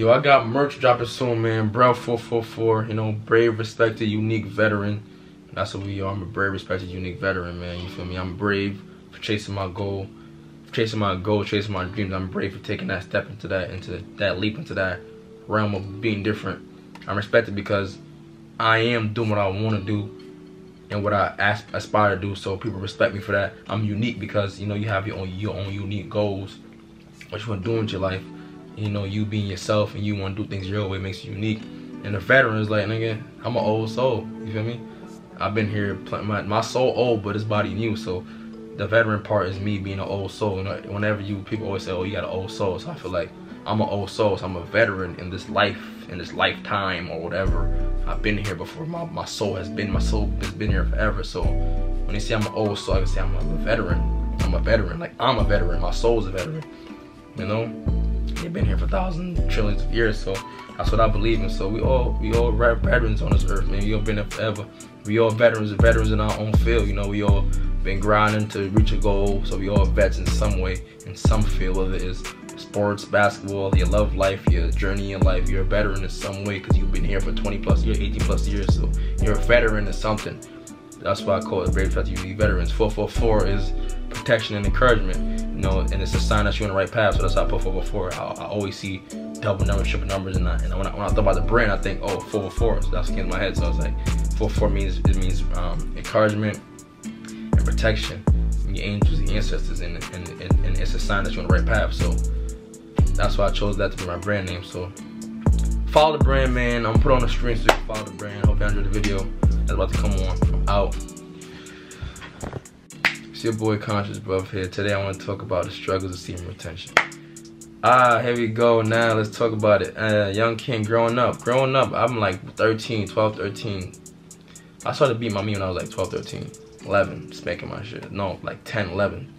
Yo, I got merch dropping soon, man. Bro 444, you know, brave, respected, unique veteran. That's what we are. I'm a brave, respected, unique veteran, man. You feel me? I'm brave for chasing my goal, chasing my dreams. I'm brave for taking that step into that leap into that realm of being different. I'm respected because I am doing what I want to do and what I aspire to do. So people respect me for that. I'm unique because, you know, you have your own unique goals, what you want to do in your life. You know, you being yourself and you want to do things your way makes you unique. And the veteran is like, nigga, I'm an old soul. You feel me? I've been here, my soul old, but his body new. So the veteran part is me being an old soul. You know, whenever people always say, oh, you got an old soul. So I feel like I'm an old soul. So I'm a veteran in this life, in this lifetime or whatever. I've been here before. My soul has been here forever. So when they say I'm an old soul, I can say I'm a veteran. I'm a veteran. Like, I'm a veteran. My soul's a veteran. You know? They've been here for thousands, trillions of years, so that's what I believe in. So we all veterans on this earth, man. We all been there forever. We all veterans in our own field. You know, we all been grinding to reach a goal. So we all vets in some way, in some field, whether it is sports, basketball, your love life, your journey in life. You're a veteran in some way because you've been here for 20 plus years, 18 plus years. So you're a veteran in something. That's why I call it brave, respected, unique veterans. 444 is protection and encouragement. You know, and it's a sign that you're on the right path. So that's how I put 444. I always see double numbers, triple numbers, and when I thought about the brand, I think, oh, 444. So that's what came to my head. So I was like, 444 means encouragement and protection. And your angels, your ancestors, and it's a sign that you're on the right path. So that's why I chose that to be my brand name. So follow the brand, man. I'm gonna put on the screen so you can follow the brand. Hope you enjoyed the video that's about to come on. I'm out. It's your boy Conscious Bruv here. Today I want to talk about the struggles of semen retention. Here we go. Now let's talk about it. Young king growing up, I'm like 12, 13. I started beating my meat when I was like 12, 13, 11, spanking my shit. No, like 10, 11.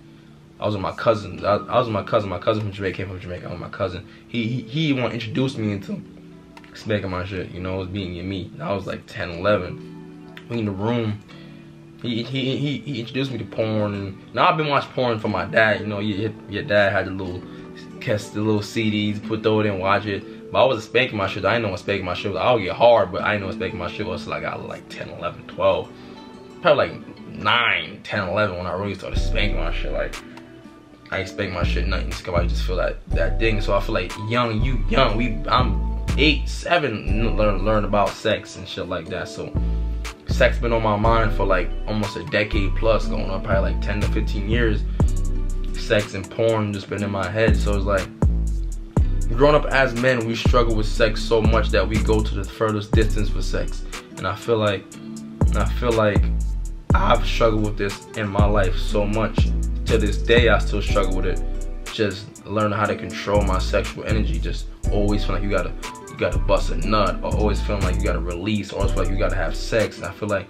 I was with my cousin. I was with my cousin. My cousin from Jamaica, came from Jamaica. I was with my cousin. He want to introduce me into spanking my shit. You know, it was beating your meat. I was like 10, 11. We in the room. He introduced me to porn, and now I've been watching porn from my dad. You know, your dad had the little CDs, throw it in, watch it. But I wasn't spanking my shit. I didn't know what spanking my shit was. I would get hard, but I didn't know what spanking my shit was. So like I was like 10, 11, 12, probably like 9, 10, 11 when I really started spanking my shit. Like I ain't spanking my shit nothing. I just feel that ding. So I feel like I'm 8, 7, learn about sex and shit like that. So sex been on my mind for like almost a decade plus, going on probably like 10 to 15 years. Sex and porn just been in my head. So it's like, growing up as men, we struggle with sex so much that we go to the furthest distance for sex. And I feel like I've struggled with this in my life so much. To this day, I still struggle with it. Just learning how to control my sexual energy. Just always feel like you gotta bust a nut, or always feeling like you gotta release, or always feel like you gotta have sex. And I feel like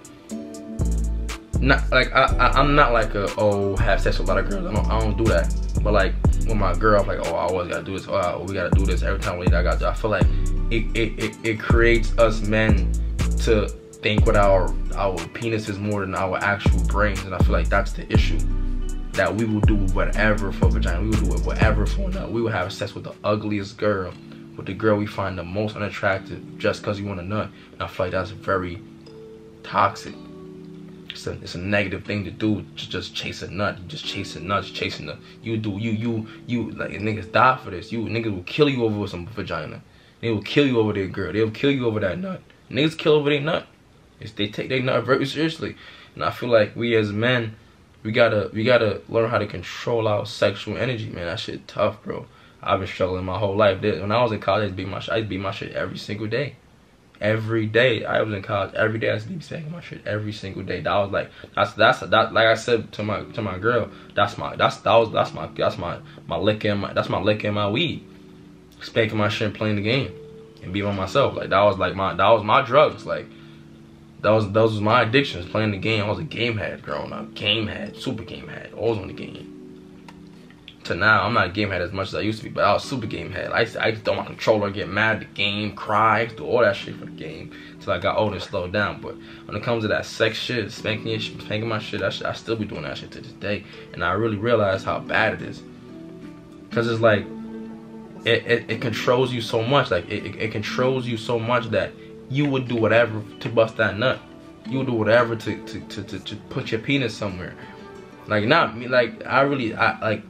I'm not like have sex with a lot of girls. I don't do that. But like with my girl, I'm like, oh, I always gotta do this. Oh, we gotta do this every time we I feel like it creates us men to think with our penises more than our actual brains. And I feel like that's the issue. That we will do whatever for vagina. We will do whatever for nut. We will have sex with the ugliest girl, with the girl we find the most unattractive, just because you want a nut. And I feel like that's very toxic. It's a negative thing to do. Just chase a nut. You just chasing nuts, chasing the. You like niggas die for this. Niggas will kill you over some vagina. They will kill you over their girl. They will kill you over that nut. Niggas kill over their nut. They take their nut very seriously. And I feel like we as men, we gotta learn how to control our sexual energy, man. That shit tough, bro. I've been struggling my whole life. When I was in college, I used to beat my shit every single day. Every day. I was in college. Every day I used to be spanking my shit every single day. That was like that's like I said to my girl, that's my liquor and my weed. Spanking my shit and playing the game and being on myself. Like that was my drugs. Like those was my addictions, playing the game. I was a game head growing up. Super game head. Always on the game. To now, I'm not a game head as much as I used to be, but I was super game head. I used to throw my controller, get mad at the game, cry, I used to do all that shit for the game until I got older and slowed down. But when it comes to that sex shit, spanking my shit, I still be doing that shit to this day. And I really realize how bad it is. Cause it's like, it controls you so much. Like it controls you so much that you would do whatever to bust that nut. You would do whatever to put your penis somewhere. Like not me. Like I like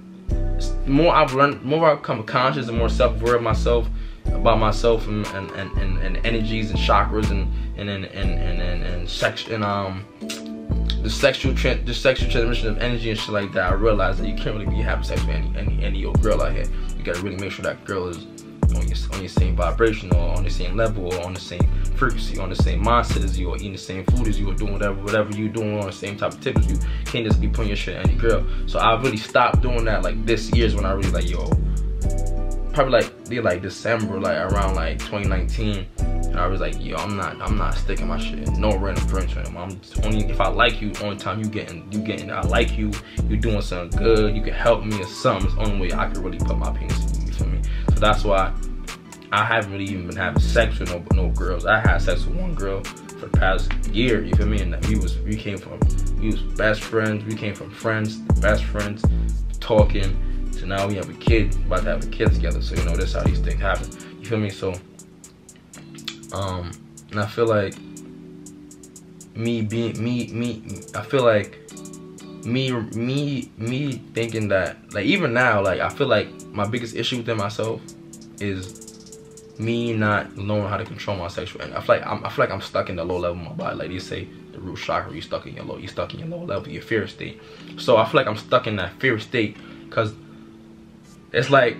more I've learned, more I've become conscious and more self-aware of myself, about myself and energies and chakras and sex and the sexual transmission of energy and shit like that. I realized that you can't really be having sex with any old girl out here. You gotta really make sure that girl is on your same vibration, or on the same level, or on the same frequency, on the same mindset as you, or eating the same food as you, or doing whatever you doing on the same type of tip as you. Can't just be putting your shit on any girl. So I really stopped doing that. Like this year's when I really like, yo, probably like December, like around like 2019. And I was like, yo, I'm not sticking my shit in no random drinks with him. I'm only, if I like you, only time you getting I like you, you're doing something good, you can help me or something. It's the only way I can really put my penis in you, you feel me? So that's why I haven't really even been having sex with no girls. I had sex with one girl for the past year, you feel me? And we was best friends, we came from friends, best friends, talking, so now we have a kid, about to have a kid together. So you know, that's how these things happen, you feel me? So and I feel like me thinking that, like, even now, like, I feel like my biggest issue within myself is me not knowing how to control my sexual energy. I feel like I'm stuck in the low level of my body. Like they say, the root chakra, you're stuck in your low level, your fear state. So I feel like I'm stuck in that fear state, because it's like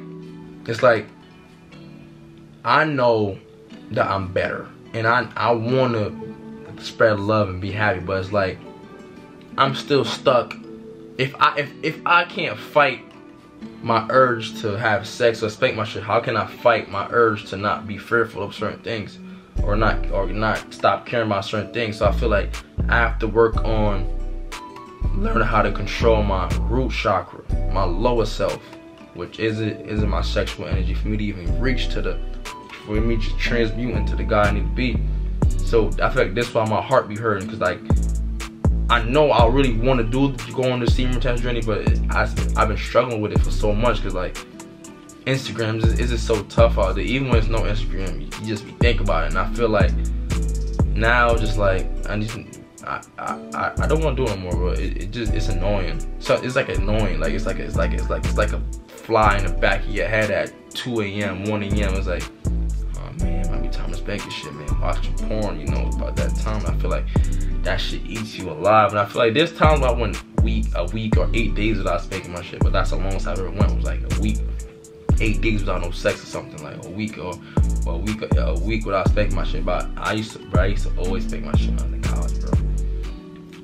I know that I'm better, and I want to spread love and be happy, but it's like I'm still stuck. If I can't fight my urge to have sex or spank my shit, how can I fight my urge to not be fearful of certain things, or not stop caring about certain things? So I feel like I have to work on learning how to control my root chakra, my lower self, which isn't my sexual energy, for me to even reach to for me to transmute into the guy I need to be. So I feel like that's why my heart be hurting, because like I know I really want to go on the semen retention journey, but I've been struggling with it for so much, because like Instagram is just so tough out there. Even when it's no Instagram, you just be thinking about it. And I feel like now, just like I don't want to do it no more, but it's annoying. So it's like annoying. Like it's like a fly in the back of your head at 2 a.m., 1 a.m. It's like, oh man, might be time to spank this shit, man. Watching porn, you know, about that time. I feel like that shit eats you alive. And I feel like there's times I went a week or 8 days without spanking my shit, but that's the longest I've ever went. It was like a week, 8 days without no sex or something, like a week without spanking my shit. But I used to always spank my shit when I was in college, bro.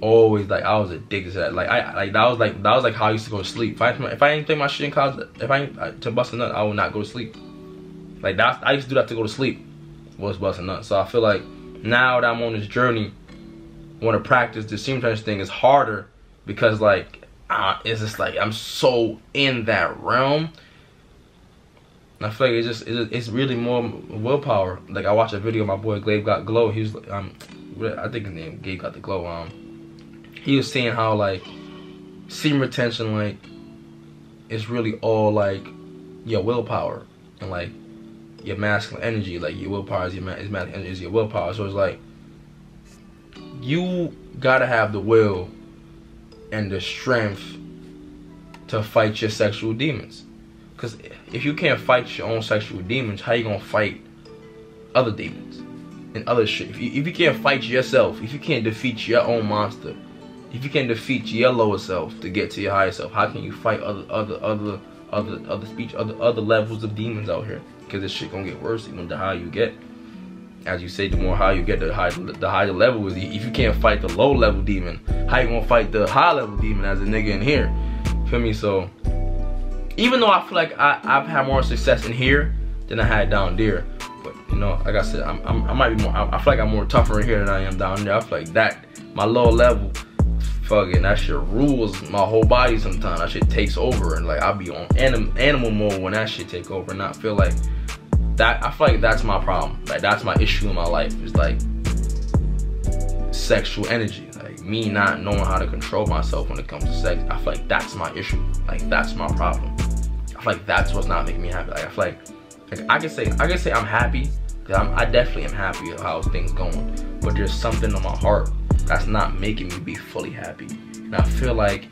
Always, like, I was addicted to that. That was like how I used to go to sleep. If I ain't spank my shit in college, if I ain't to bust a nut, I would not go to sleep. Like I used to do that to go to sleep, was busting nuts. So I feel like now that I'm on this journey, I want to practice the semen retention thing. Is harder, because like it's just like I'm so in that realm. And I feel like it's really more willpower. Like I watched a video of my boy Gabe Got Glow. He was I think his name Gabe Got the Glow. He was saying how like semen retention, like, it's really all like your willpower and like your masculine energy. Like your willpower is your willpower. So it's like you gotta have the will and the strength to fight your sexual demons. Because if you can't fight your own sexual demons, how you gonna fight other demons and other shit? If you can't fight yourself, if you can't defeat your own monster, if you can't defeat your lower self to get to your higher self, how can you fight other levels of demons out here? Because this shit gonna get worse. Even the higher you get, as you say, the more higher you get, the higher the level is. If you can't fight the low level demon, how you gonna fight the high level demon as a nigga in here? Feel me? So even though I feel like I've had more success in here than I had down there, but you know, like I said, I might be more. I feel like I'm more tougher in here than I am down there. I feel like that my lower level, fucking that shit rules my whole body sometimes. That shit takes over, and like I'll be on animal mode when that shit take over, and I feel like that. I feel like that's my problem. Like that's my issue in my life. It's like sexual energy. Like me not knowing how to control myself when it comes to sex. I feel like that's my issue. Like that's my problem. I feel like that's what's not making me happy. Like I feel like Like I can say I'm happy, cause I definitely am happy of how things going. But there's something on my heart that's not making me be fully happy. And I feel like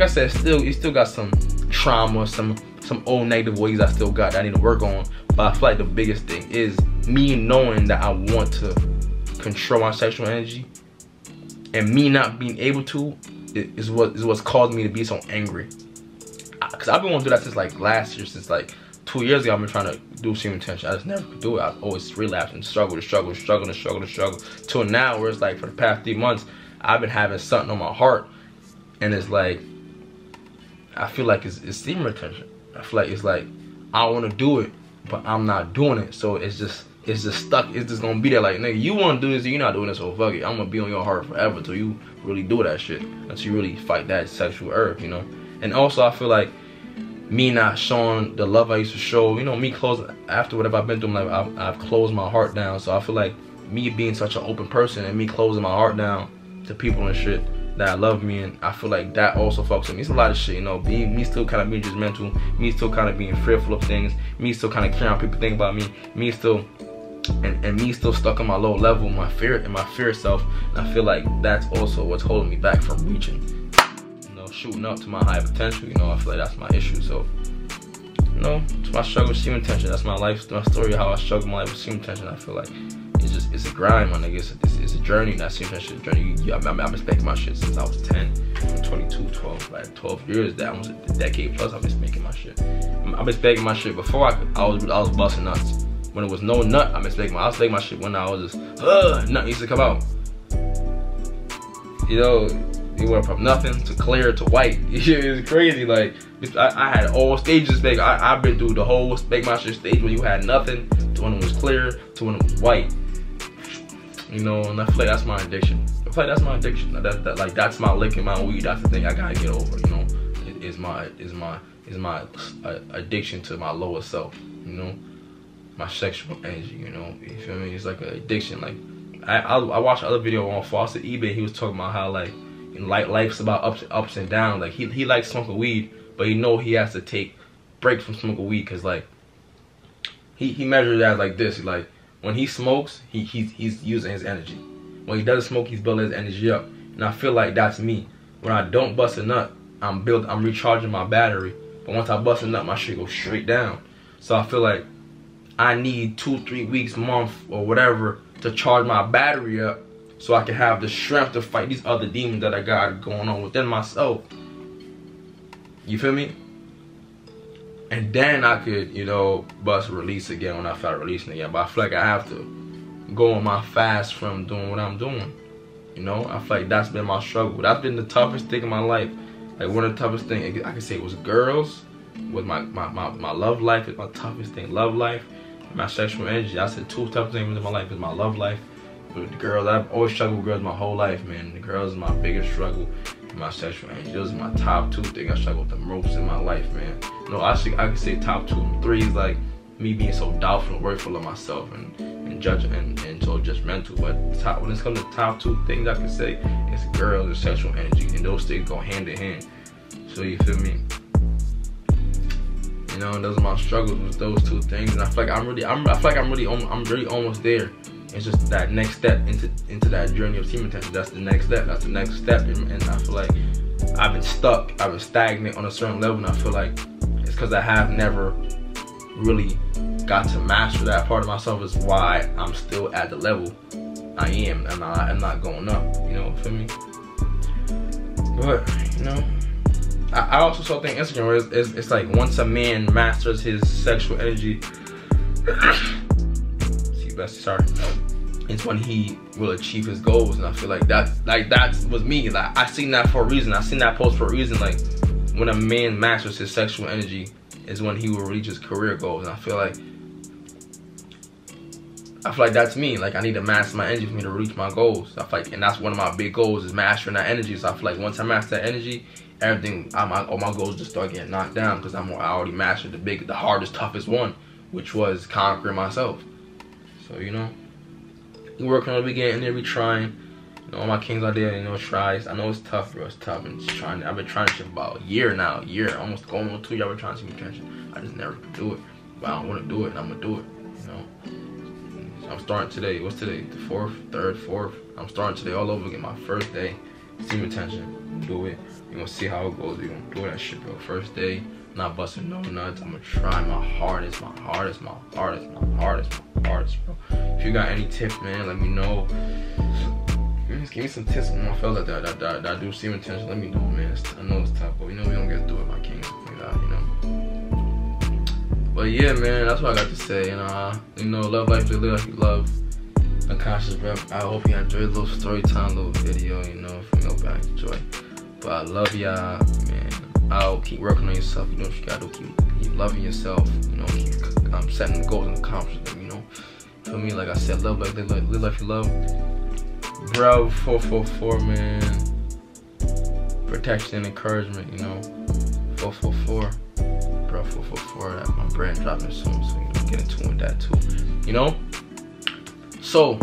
I said, you still got some trauma, some old negative ways I still got that I need to work on. But I feel like the biggest thing is me knowing that I want to control my sexual energy, and me not being able to is what's caused me to be so angry. Cause I've been wanting to do that since like last year, since like 2 years ago. I've been trying to do semen retention. I just never could do it. I always relapse and struggle till now, where it's like for the past 3 months I've been having something on my heart, and it's like I feel like it's semen retention. I feel like it's like I want to do it, but I'm not doing it. So it's just stuck. It's just gonna be there. Like, nigga, you want to do this, you're not doing it. So fuck it. I'm gonna be on your heart forever till you really do that shit. Until you really fight that sexual urge, you know. And also, I feel like me not showing the love I used to show, you know, me closing after whatever I've been through, like I've closed my heart down. So I feel like me being such an open person and me closing my heart down to people and shit that love me, and I feel like that also fucks with me. It's a lot of shit, you know, me still kind of being judgmental, me still kind of being fearful of things, me still kind of caring how people think about me, me still and me still stuck on my low level, my fear self. And I feel like that's also what's holding me back from reaching, you know, shooting up to my high potential. You know, I feel like that's my issue. So, you know, it's my struggle with semen retention. That's my life, my story of how I struggle my life with semen retention. I feel like it's a grind, my nigga. It's a journey. That semen retention journey. I've been making my shit since I was 10. I'm 22, 12, like 12 years. That was a decade plus. I've been making my shit. I've been making my shit before I was busting nuts. When it was no nut, I was making my shit when I was just nothing used to come out. You know, it went from nothing to clear to white. It's crazy. Like I had all stages. I've been through the whole make my shit stage when you had nothing to when it was clear to when it was white. You know, and I feel like that's my addiction. I feel like that's my addiction. Like that's my licking my weed. That's the thing I gotta get over. You know, is my addiction to my lower self. You know, my sexual energy. You know, you feel me? It's like an addiction. Like I watched another video on Fawcett eBay. He was talking about how like life's about ups and downs. Like he likes smoking weed, but he know he has to take break from smoking weed, because like he measures it as like this. Like when he smokes, he's using his energy. When he doesn't smoke, he's building his energy up. And I feel like that's me. When I don't bust a nut, I'm recharging my battery. But once I bust a nut, my shit goes straight down. So I feel like I need 2-3 weeks, month, or whatever to charge my battery up, so I can have the strength to fight these other demons that I got going on within myself. You feel me? And then I could, you know, bust release again when I start releasing again. But I feel like I have to go on my fast from doing what I'm doing. You know, I feel like that's been my struggle. That's been the toughest thing in my life. Like one of the toughest things, I can say it was girls, with my love life is my toughest thing. Love life, my sexual energy. I said 2 tough things in my life is my love life. With the girls, I've always struggled with girls my whole life, man. The girls is my biggest struggle. My sexual energy, those are my top 2 things I struggle with the most in my life, man. No, I could say top 2 and 3 is like me being so doubtful and worryful of myself and judging and so judgmental. But when it comes to top 2 things, I can say it's girls and sexual energy, and those things go hand in hand. So you feel me? You know, and those are my struggles with those 2 things, and I feel like I'm really almost there. It's just that next step into that journey of semen retention. That's the next step. That's the next step, and I feel like I've been stuck. I've been stagnant on a certain level, and I feel like it's because I have never really got to master that part of myself. Is why I'm still at the level I am, and I'm not going up. You know, feel me? But you know, I also saw a thing on Instagram where it's like once a man masters his sexual energy. Sorry, it's when he will achieve his goals, and I feel like that was me. Like I seen that for a reason. I seen that post for a reason. Like when a man masters his sexual energy is when he will reach his career goals, and I feel like that's me. Like I need to master my energy for me to reach my goals. I feel like, and that's one of my big goals is mastering that energy. So I feel like once I master that energy, everything, all my goals just start getting knocked down, because I already mastered the hardest, toughest one, which was conquering myself. So, you know, we working on it, we getting there, we trying. You know, all my kings out there, you know, tries. I know it's tough, bro. It's tough. And just trying. I've been trying this shit for about a year now. Almost going on 2 years. I've been trying to see me tension. I just never could do it. But I don't want to do it, and I'm gonna do it. You know. I'm starting today. What's today? The 4th, 3rd, 4th. I'm starting today all over again. My first day. Semen tension. Do it. We're gonna see how it goes. We're gonna do that shit, bro. First day. Not busting no nuts. I'm gonna try my hardest, bro. If you got any tips, man, let me know. Just give me some tips on my fellas that do semen tension. Let me know, man. I know it's tough, but you know we don't get to do it, my king. You know. But yeah, man, that's what I got to say. You know, love life, live life, you love. Unconscious rep. I hope you enjoyed a little story time, little video. You know, if you know, back enjoy. But I love y'all, man. I'll keep working on yourself. You know what you gotta do. Keep loving yourself. You know, keep setting goals and accomplishing them. You know, for me, like I said, love life, live life, you love. Bro, 444, man. Protection and encouragement. You know, 444. Bro, 444. That my brand dropping soon, so you know, get in tune with that too. You know. So